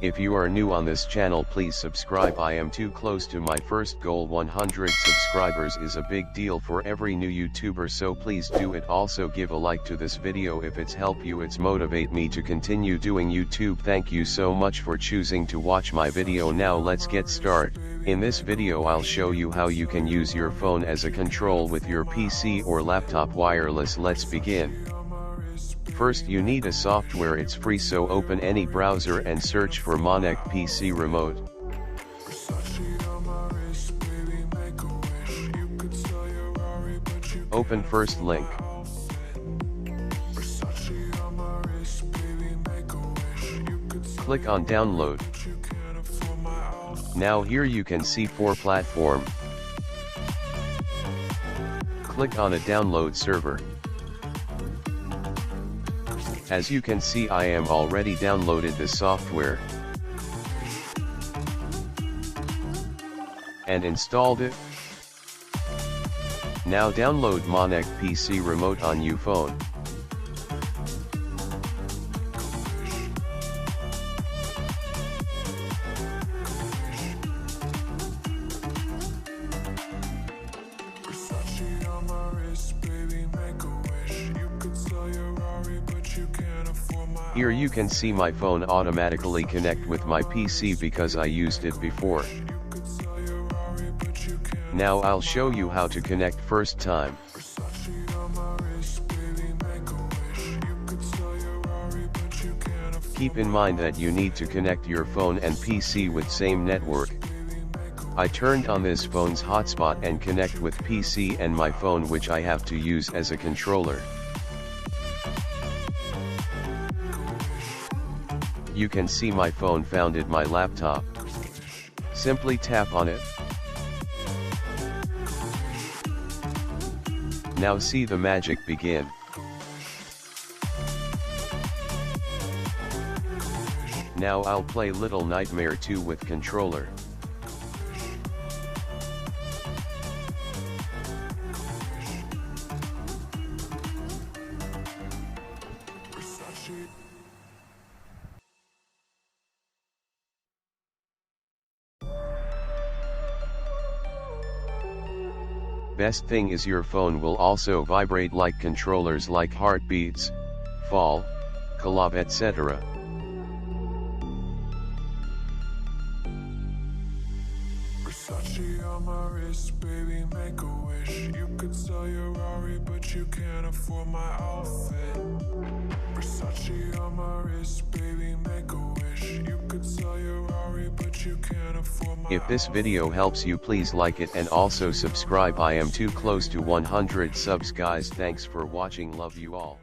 If you are new on this channel, please subscribe. I am too close to my first goal. 100 subscribers is a big deal for every new YouTuber, so please do it. Also give a like to this video if it's help you, it's motivate me to continue doing YouTube. Thank you so much for choosing to watch my video. Now let's get started. In this video I'll show you how you can use your phone as a control with your PC or laptop wireless. Let's begin. First you need a software, it's free, so open any browser and search for Monek PC Remote. Open first link. Click on download. Now here you can see 4 platform. Click on a download server. As you can see, I am already downloaded the software and installed it. Now download Monek PC Remote on your phone. Here you can see my phone automatically connect with my PC because I used it before. Now I'll show you how to connect first time. Keep in mind that you need to connect your phone and PC with same network. I turned on this phone's hotspot and connect with PC and my phone, which I have to use as a controller. You can see my phone founded my laptop. Simply tap on it. Now see the magic begin. Now I'll play Little Nightmare 2 with controller. Best thing is your phone will also vibrate like controllers, like heartbeats, fall, collab, etc. Versace on my wrist, baby, make a wish. You could sell your Rari, but you can't afford my outfit. Versace on my wrist, baby, make a wish. You could sell your Rari, but you can't afford my If this video helps you, please like it and also subscribe. I am too close to 100 subs, guys. Thanks for watching. Love you all.